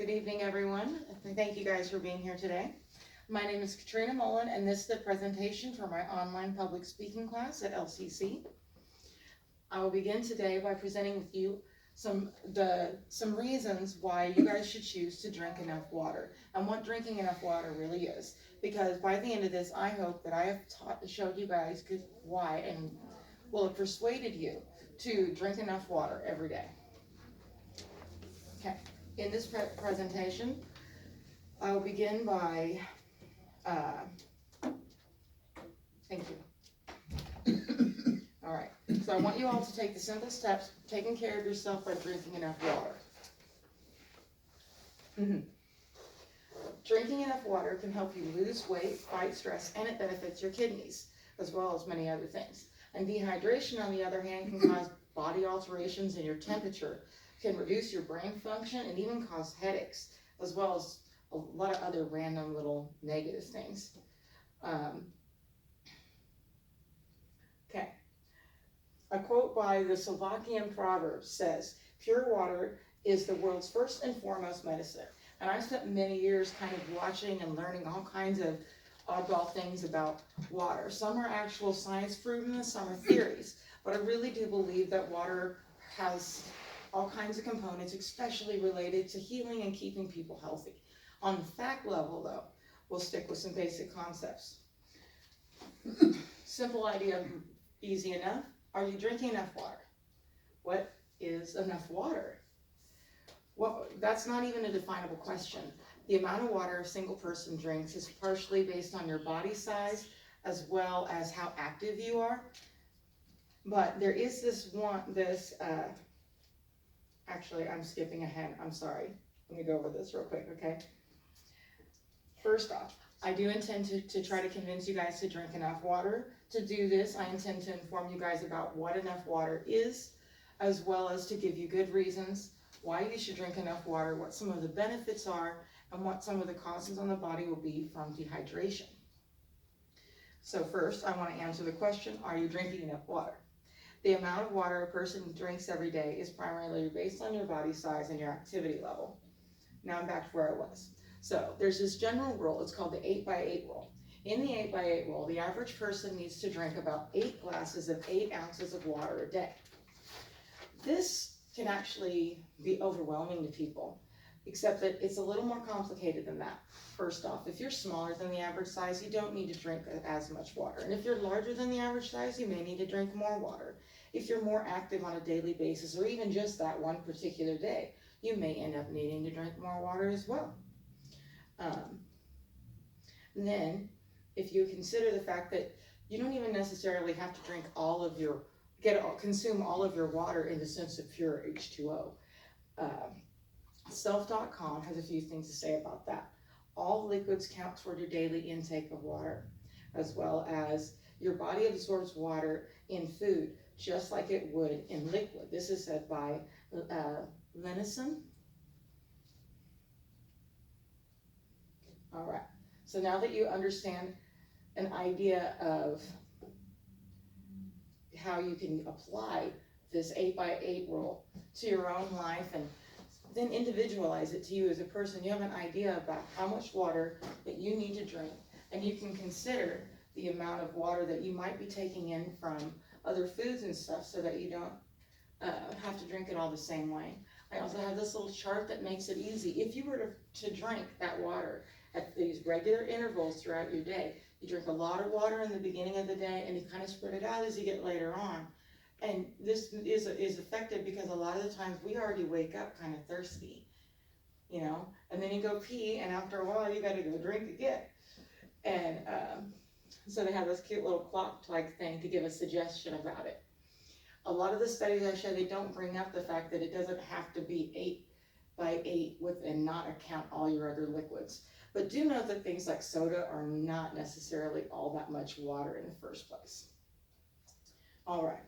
Good evening, everyone. Thank you guys for being here today. My name is Katrina Mullen, and this is the presentation for my online public speaking class at LCC. I will begin today by presenting with you some reasons why you guys should choose to drink enough water and what drinking enough water really is. Because by the end of this, I hope that I have showed you guys why and will have persuaded you to drink enough water every day. Okay, in this presentation, I will begin by, thank you. All right, so I want you all to take the simple steps, taking care of yourself by drinking enough water. Drinking enough water can help you lose weight, fight stress, and it benefits your kidneys, as well as many other things. And dehydration, on the other hand, can cause body alterations in your temperature, can reduce your brain function, and even cause headaches, as well as a lot of other random little negative things. Okay. A quote by the Slovakian proverb says, "Pure water is the world's first and foremost medicine." And I spent many years kind of watching and learning all kinds of oddball things about water. Some are actual science proven and some are theories. But I really do believe that water has all kinds of components, especially related to healing and keeping people healthy. On the fact level, though, we'll stick with some basic concepts. Simple idea, easy enough. Are you drinking enough water? What is enough water? Well, that's not even a definable question. The amount of water a single person drinks is partially based on your body size as well as how active you are. But there is actually, I'm skipping ahead. I'm sorry. Let me go over this real quick, okay? First off, I do intend to try to convince you guys to drink enough water. To do this, I intend to inform you guys about what enough water is, as well as to give you good reasons why you should drink enough water, what some of the benefits are, and what some of the causes on the body will be from dehydration. So first, I want to answer the question, are you drinking enough water? The amount of water a person drinks every day is primarily based on your body size and your activity level. Now I'm back to where I was. So there's this general rule, it's called the 8x8 rule. In the 8x8 rule, the average person needs to drink about 8 glasses of 8 ounces of water a day. This can actually be overwhelming to people, except that it's a little more complicated than that. First off, if you're smaller than the average size, you don't need to drink as much water. And if you're larger than the average size, you may need to drink more water. If you're more active on a daily basis, or even just that one particular day, you may end up needing to drink more water as well. Then, if you consider the fact that you don't even necessarily have to drink consume all of your water in the sense of pure H2O. Self.com has a few things to say about that. All liquids count toward your daily intake of water, as well as your body absorbs water in food just like it would in liquid. This is said by Lenison. All right, so now that you understand an idea of how you can apply this 8x8 rule to your own life and then individualize it to you as a person, you have an idea about how much water that you need to drink, and you can consider the amount of water that you might be taking in from other foods and stuff so that you don't have to drink it all the same way. I also have this little chart that makes it easy. If you were to drink that water at these regular intervals throughout your day, you drink a lot of water in the beginning of the day and you kind of spread it out as you get later on. And this is effective because a lot of the times we already wake up kind of thirsty, you know, and then you go pee, and after a while you got to go drink again. And so they have this cute little clock-like thing to give a suggestion about it. A lot of the studies I show, they don't bring up the fact that it doesn't have to be 8x8 and not account all your other liquids. But do note that things like soda are not necessarily all that much water in the first place. All right.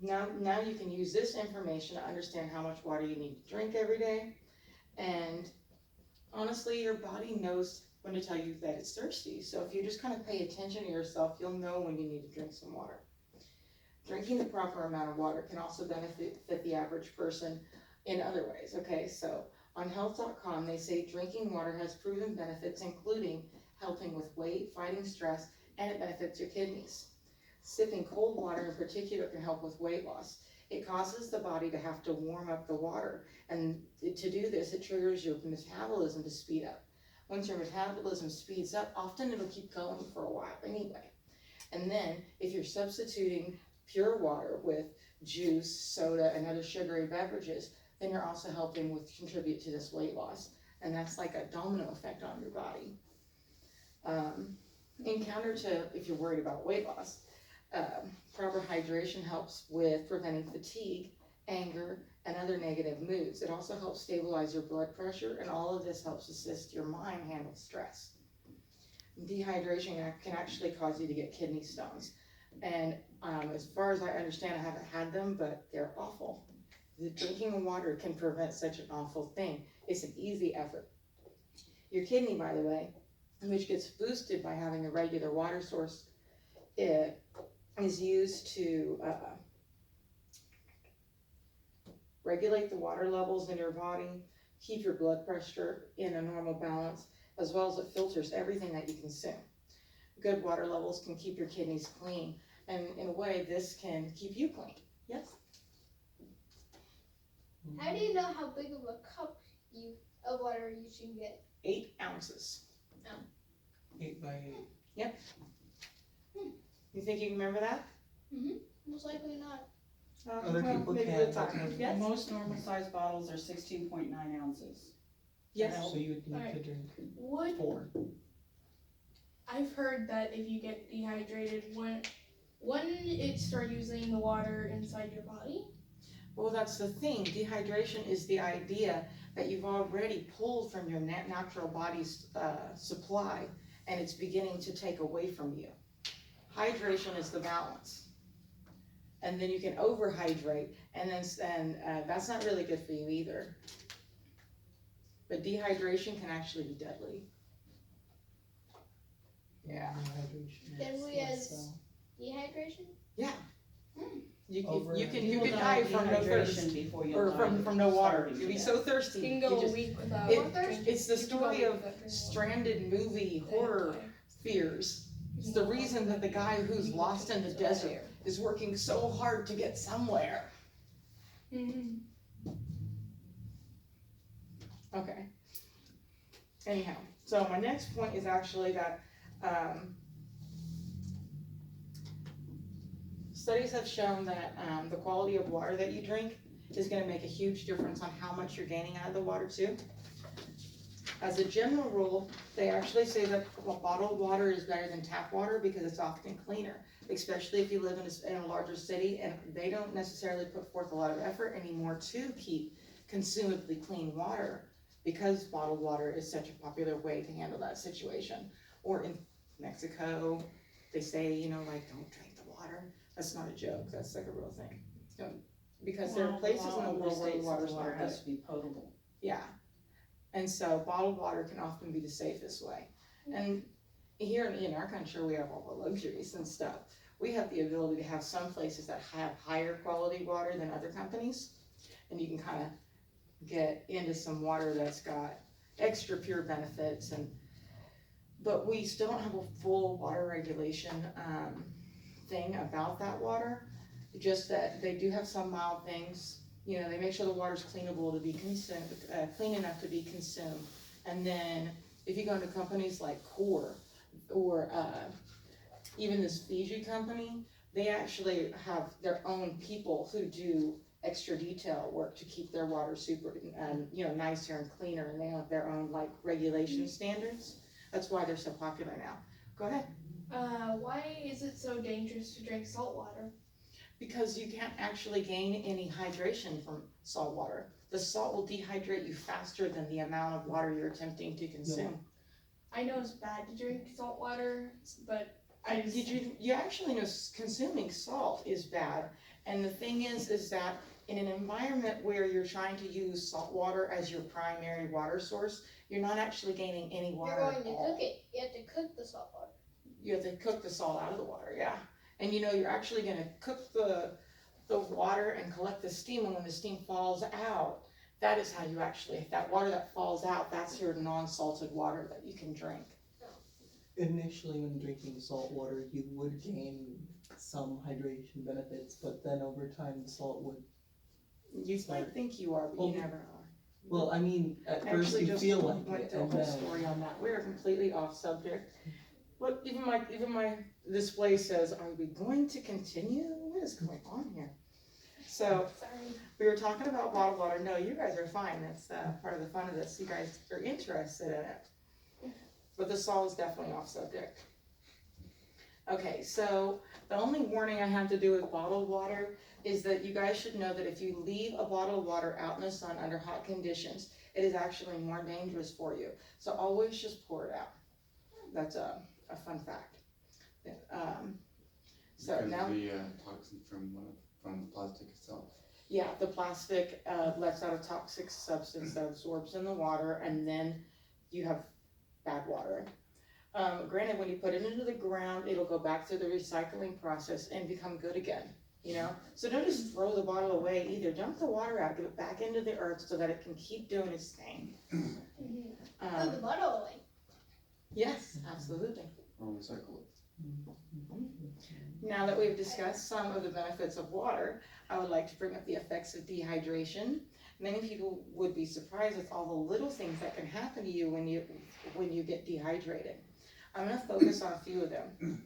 Now you can use this information to understand how much water you need to drink every day. And honestly, your body knows when to tell you that it's thirsty. So if you just kind of pay attention to yourself, you'll know when you need to drink some water. Drinking the proper amount of water can also benefit the average person in other ways, okay? So On health.com, they say drinking water has proven benefits, including helping with weight, fighting stress, and it benefits your kidneys. Sipping cold water in particular can help with weight loss. It causes the body to have to warm up the water, and to do this, it triggers your metabolism to speed up. Once your metabolism speeds up, often it'll keep going for a while anyway. And then, if you're substituting pure water with juice, soda, and other sugary beverages, then you're also helping contribute to this weight loss. And that's like a domino effect on your body. In counter to, if you're worried about weight loss, proper hydration helps with preventing fatigue, anger, and other negative moods. It also helps stabilize your blood pressure, and all of this helps assist your mind handle stress. Dehydration can actually cause you to get kidney stones. And as far as I understand, I haven't had them, but they're awful. The drinking water can prevent such an awful thing. It's an easy effort. Your kidney, by the way, which gets boosted by having a regular water source, it is used to regulate the water levels in your body, keep your blood pressure in a normal balance, as well as it filters everything that you consume. Good water levels can keep your kidneys clean, and in a way, this can keep you clean. Yes? How do you know how big of a cup of water you should get? 8 ounces. 8 by 8. Yep. You think you can remember that? Most likely not. Other people maybe can. with time. Yes? Most normal sized bottles are 16.9 ounces. Yes. So you would need to Alright. drink Would 4. I've heard that if you get dehydrated, wouldn't it start using the water inside your body? Well, that's the thing. Dehydration is the idea that you've already pulled from your natural body's supply, and it's beginning to take away from you. Hydration is the balance. And then you can overhydrate, and that's not really good for you either. But dehydration can actually be deadly. Yeah. Deadly as dehydration? Yeah. You Over- can People die from no thirst. dehydration before you'll Or die from no water. starving You'll be to so death. thirsty. You can go you just- a week without it- drinking. It's the You can go a story week of without drinking stranded movie water. horror fears. It's the reason that the guy who's lost in the desert is working so hard to get somewhere. Mhm. Okay. Anyhow, so my next point is actually that studies have shown that the quality of water that you drink is going to make a huge difference on how much you're gaining out of the water too. As a general rule, they actually say that bottled water is better than tap water because it's often cleaner, especially if you live in a larger city, and they don't necessarily put forth a lot of effort anymore to keep consumably clean water because bottled water is such a popular way to handle that situation. Or in Mexico, they say, don't drink the water. That's not a joke, that's like a real thing. Because there are places in the world where the water's not water good. has to be potable. Yeah. And so bottled water can often be the safest way. And here in our country, we have all the luxuries and stuff. We have the ability to have some places that have higher quality water than other companies. And you can kind of get into some water that's got extra pure benefits. But we still don't have a full water regulation thing about that water. Just that they do have some mild things. They make sure the water's cleanable to be consumed, clean enough to be consumed. And then if you go into companies like Core or even this Fiji company, they actually have their own people who do extra detail work to keep their water super, nicer and cleaner, and they have their own regulation standards. That's why they're so popular now. Go ahead. Why is it so dangerous to drink salt water? Because you can't actually gain any hydration from salt water. The salt will dehydrate you faster than the amount of water you're attempting to consume. I know it's bad to drink salt water, but You actually know consuming salt is bad. And the thing is that in an environment where you're trying to use salt water as your primary water source, you're not actually gaining any water You're going at to all. cook it. You have to cook the salt water. You have to cook the salt out of the water, yeah. And you're actually gonna cook the water and collect the steam, and when the steam falls out, that is how you actually, that water that falls out, that's your non-salted water that you can drink. Initially, when drinking salt water, you would gain some hydration benefits, but then over time, the salt would. You might think you are, but you Well, never are. Well, I mean, at I first actually you just feel like went it, through a and whole then. story on that. We are completely off subject. Look, even my display says, "Are we going to continue? What is going on here?" So Sorry. we were talking about bottled water. No, you guys are fine. That's part of the fun of this. You guys are interested in it. But the salt is definitely off subject. Okay, so the only warning I have to do with bottled water is that you guys should know that if you leave a bottle of water out in the sun under hot conditions, it is actually more dangerous for you. So always just pour it out. That's a fun fact. So Because now, the toxin from the plastic itself. yeah, the plastic lets out a toxic substance that absorbs in the water, and then you have bad water. Granted, when you put it into the ground, it'll go back through the recycling process and become good again, you know? So don't just throw the bottle away either. Dump the water out, get it back into the earth so that it can keep doing its thing. Throw the bottle away. Yes, absolutely. Or recycle it. Now that we've discussed some of the benefits of water, I would like to bring up the effects of dehydration. Many people would be surprised with all the little things that can happen to you when you get dehydrated. I'm gonna focus on a few of them.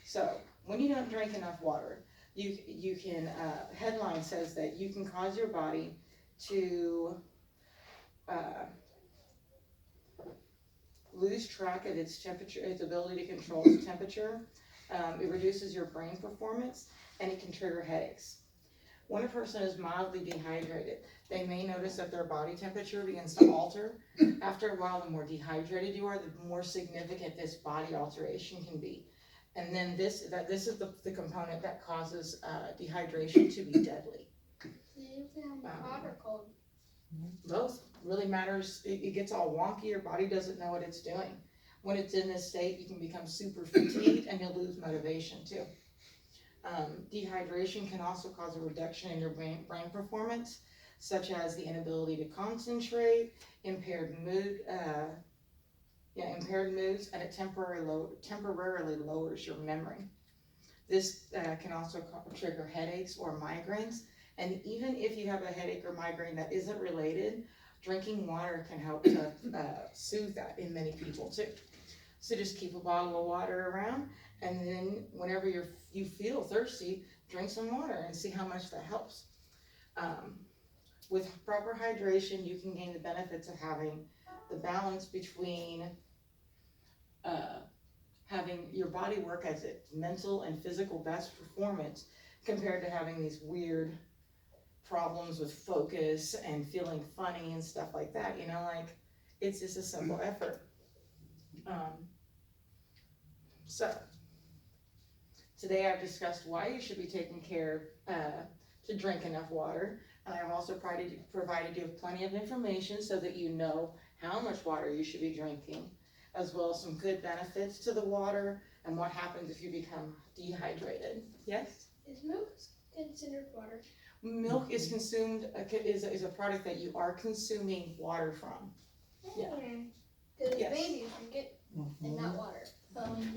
So, when you don't drink enough water, you can, headline says that you can cause your body to, lose track of its temperature, its ability to control its temperature. It reduces your brain performance, and it can trigger headaches. When a person is mildly dehydrated, they may notice that their body temperature begins to alter. After a while, the more dehydrated you are, the more significant this body alteration can be. And then this is the component that causes dehydration to be deadly. You can have hot or cold. Both really matters. It gets all wonky, your body doesn't know what it's doing. When it's in this state, you can become super fatigued and you'll lose motivation too. Dehydration can also cause a reduction in your brain performance, such as the inability to concentrate, impaired moods, and it temporarily lowers your memory. This can also trigger headaches or migraines, and even if you have a headache or migraine that isn't related, drinking water can help to soothe that in many people too. So just keep a bottle of water around, and then whenever you feel thirsty, drink some water and see how much that helps. With proper hydration, you can gain the benefits of having the balance between having your body work as its mental and physical best performance compared to having these weird problems with focus and feeling funny and stuff like that, you know, like it's just a simple effort. So today I've discussed why you should be taking care to drink enough water, and I've also provided you with plenty of information so that you know how much water you should be drinking, as well as some good benefits to the water and what happens if you become dehydrated. Yes? Is milk considered water? Milk is consumed, is a product that you are consuming water from. Yeah. Because Yes. babies drink it and not water.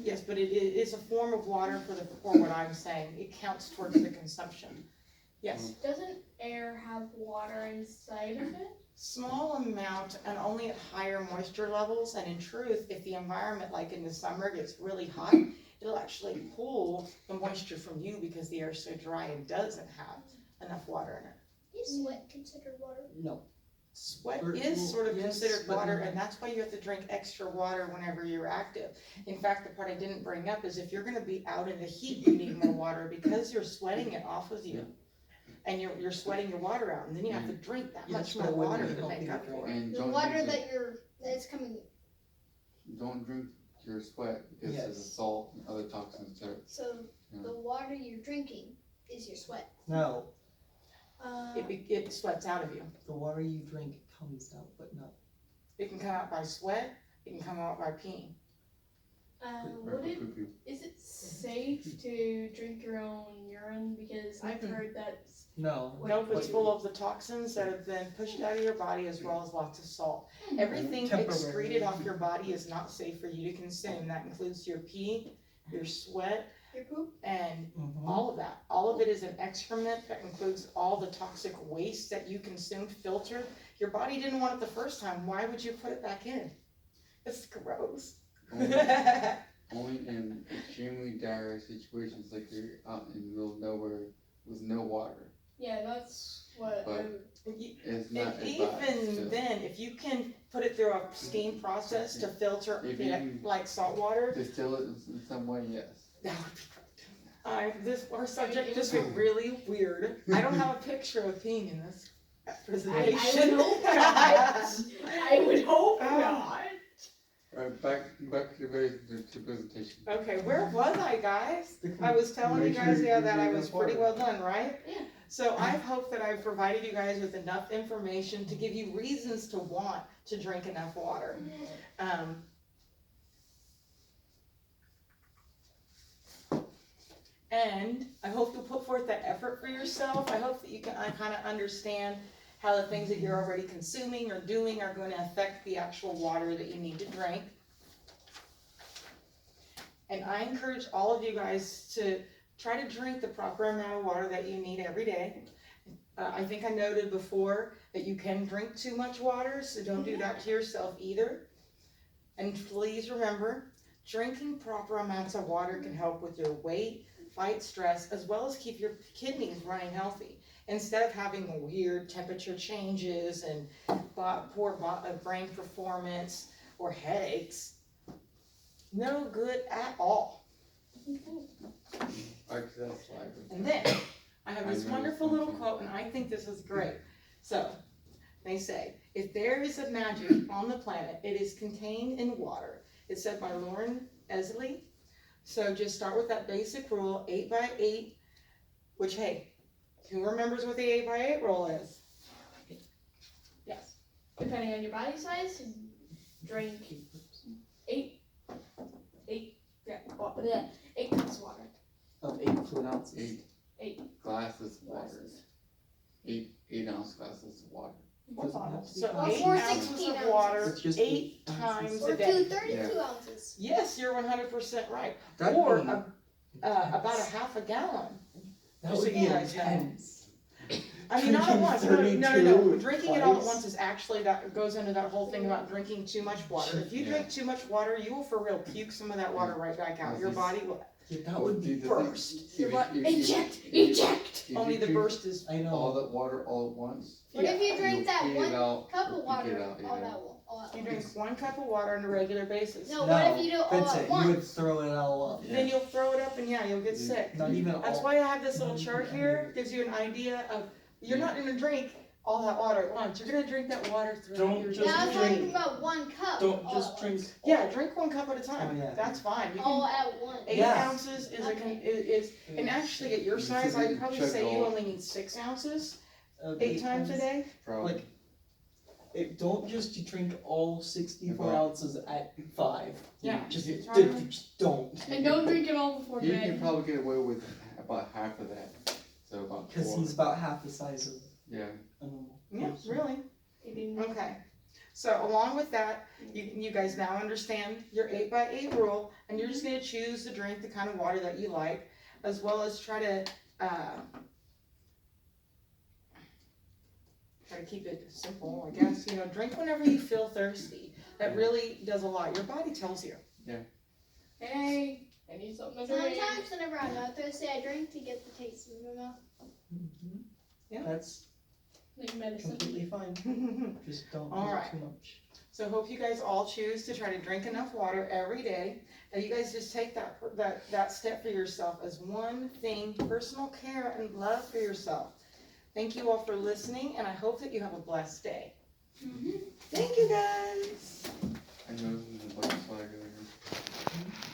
Yes, but it's a form of water for what I'm saying. It counts towards the consumption. Yes. Doesn't air have water inside of it? Small amount and only at higher moisture levels, and in truth, if the environment, like in the summer, gets really hot, it'll actually pull the moisture from you because the air's so dry and doesn't have enough water in it. Is sweat considered water? No. Sweat Or- is well, sort of yes, considered but water, no. and that's why you have to drink extra water whenever you're active. In fact, the part I didn't bring up is if you're gonna be out in the heat, you need more water because you're sweating it off of you. And you're sweating your water out, and then you have to drink that much Yes, more but when water you to don't make need up to for it. And The don't water drink that's coming. don't drink your sweat because there's Yes. salt and other toxins there. So the water you're drinking is your sweat. No, It sweats out of you. the water you drink comes out, but not. It can come out by sweat, it can come out by peeing. Would it, Poo-poo. is it safe to drink your own urine? Because I've heard that. No. Nope, it's full of the toxins that have been pushed out of your body as well as lots of salt. Everything Temporary. excreted off your body is not safe for you to consume. That includes your pee, your sweat, Your poop? and Mhm. all of that. All of it is an excrement that includes all the toxic waste that you consumed filtered. Your body didn't want it the first time. Why would you put it back in? It's gross. Only in extremely dire situations like you're out in the middle of nowhere with no water. Yeah, that's what. But- It's not And advised even to- then, if you can put it through a steam process to filter If it you- like salt water, distill it in some way, yes. that would be great. Our subject just went really weird. I don't have a picture of peeing in this presentation. I would hope not. I would hope not. Alright, back to the presentation. Okay, where was I, guys? The I was telling you make guys, sure yeah, you that I drink was enough pretty water. well done, right? Yeah. So I hope that I've provided you guys with enough information to give you reasons to want to drink enough water. And I hope you'll put forth that effort for yourself. I hope that you can kind of understand how the things that you're already consuming or doing are going to affect the actual water that you need to drink. And I encourage all of you guys to try to drink the proper amount of water that you need every day. I think I noted before that you can drink too much water, so don't do that to yourself either. And please remember, drinking proper amounts of water can help with your weight, fight stress, as well as keep your kidneys running healthy. Instead of having weird temperature changes and poor brain performance or headaches, no good at all. Alright, so that's why. And then, I have this wonderful little quote, and I think this is great. So, they say, if there is a magic on the planet, it is contained in water. It's said by Lauren Esley. So just start with that basic rule, 8 by 8, which, hey, who remembers what the 8 by 8 rule is? Yes. Depending on your body size, drink 8 cups of water. Of 8 fluid ounces. 8 glasses of water. 8 ounce glasses of water. Doesn't have to be So glasses. 8 Or ounces 16 of water, ounces. It's just 8 8 times ounces. a Or day. 32 ounces. Yes, you're 100% right. That'd Or be about a half a gallon. That just would so be you guys know. intense. I mean, not at Drinking once, no. 32 Drinking it all at twice. once is actually, that goes into that whole thing about drinking too much water. If you Yeah. drink too much water, you will for real puke some of that water right back out. Your body will, Yeah, that would be burst. Eject! only the burst is, I All know. that water all at once. What if you drink you'll that pee it one out, cup or of puke water it out, all yeah. that all at you once? drink 1 cup of water on a regular basis. No, what if you do it all Vincent, at you would once? throw it all up. Then you'll throw it up and yeah, you'll get Yeah. sick. Not even That's all. why I have this little chart here, gives you an idea of, you're not gonna drink all that water at once. You're gonna drink that water throughout Don't your just Yeah, I was drink. talking about 1 cup. Don't all just at drink. once. Yeah, drink 1 cup at a time. Oh, yeah. That's fine. You All can, at once. 8 Yeah. ounces is is, and actually at your You size, should I'd probably chug say you all- only need 6 ounces, of 8 times a day. Probably. Like, don't just drink all 64 Okay. ounces at 5. Yeah. Just, Try just don't. And don't drink it all before You can bed. probably get away with about half of that. So about Because 4. he's about half the size of Yeah. a normal Yeah, person. really. Maybe Okay. So along with that, you guys now understand your 8 by 8 rule, and you're just gonna choose to drink the kind of water that you like, as well as try to keep it simple, I guess. You know, drink whenever you feel thirsty. That really does a lot. Your body tells you. Hey, I need something to drink. Sometimes whenever I'm not thirsty, I drink to get the taste in my mouth. Mhm. Yeah. That's Like medicine. completely fine. Just don't All drink right. too much. So I hope you guys all choose to try to drink enough water every day. And you guys just take that step for yourself as one thing, personal care and love for yourself. Thank you all for listening, and I hope that you have a blessed day. Thank you guys. I know this is a bunch of swag over here.